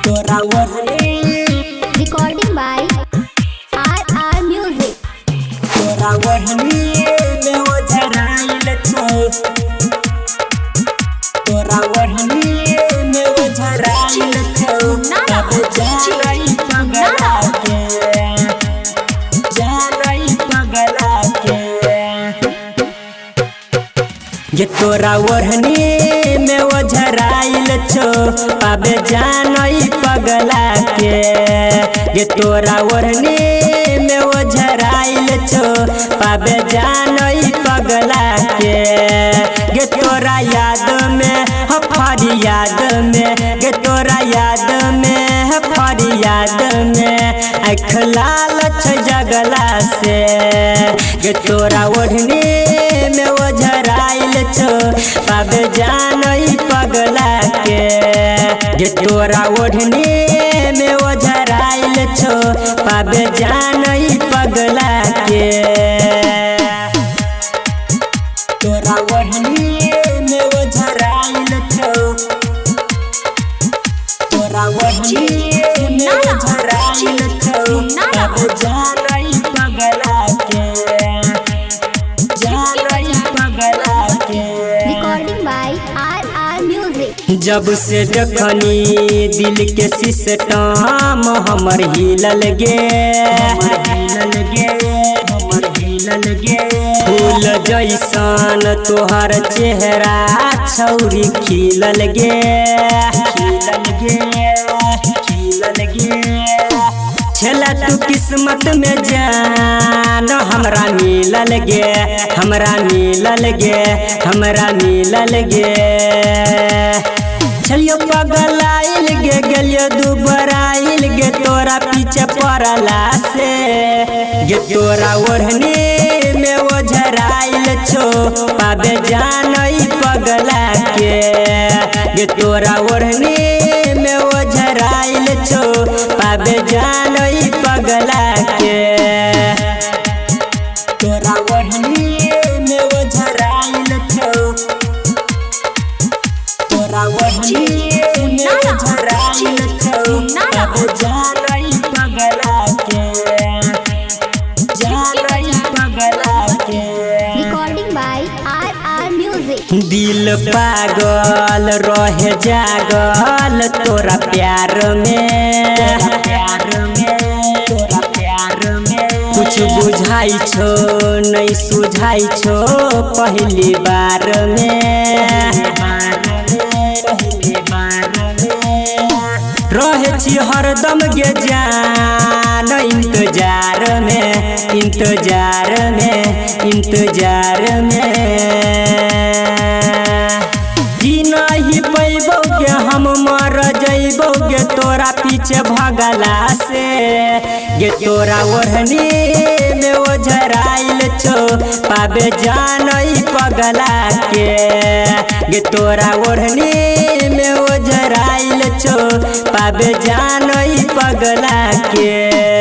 तोरा ओढ़नी Recording by RR Music. तोरा ओढ़नी में ओझराइल छो तोरा ओढ़नी में ओझराइल छो अब जानई पगला के जानई पगला के ये तोरा ओढ़नी में ओझराइल छो अब जानई पगला के ये तोरा ओढ़नी में ओझराइल छो अब जानई पगला के ये तोरा याद में फरियाद में ये तोरा याद में फरियाद में आँख लाल छ जगला से ये तोरा ओढ़नी में ओझराइल छो अब जानई पगला के ये तोरा ओढ़नी में ओझराइल छो अब जानई पगला के तोरा ओढ़नी में ओझराइल छो तोरा ओढ़नी में ओझराइल छो अब जानई पगला के जानई पगला के Recording by RR Music. जब से देखनी दिल के सिस्टम हमर हिलल गे फूल जैसन तोहर चेहरा छौरी खिलल गे छला तू किस्मत में जान हमरा मिलल गे हमरा मिलल गे हमरा मिलल गे छलियो पगलाइल गे गेलियो दुबराइल गे तोरा पीछे पड़ला से गे तोरा ओढ़नी में ओझराइल छो पाबे जानई पगला के गे तोरा ओढ़नी में ओझराइल छो पाबे जानई पगला के तोरा ओढ़नी में ओझराइल छो तोरा ओढ़नी में ओझराइल छो अब जानई पगला के जानई पगला के Recording by RR Music. दिल पागल रहे जागल तोरा प्यार में कुछ बुझाई छो नहीं सुझाई छो पहली बार में रहे छी हरदम गे जान इंतजार में इंतजार में इंतजार में कि नहीं पैबो गे हम मर जइबो गे तोरा पीछे भगला से गे तोरा ओढ़नी में ओझराइल छो पाबे जानई पगला के गे तोरा ओढ़नी में ओझराइल छो पाबे जानई पगला के।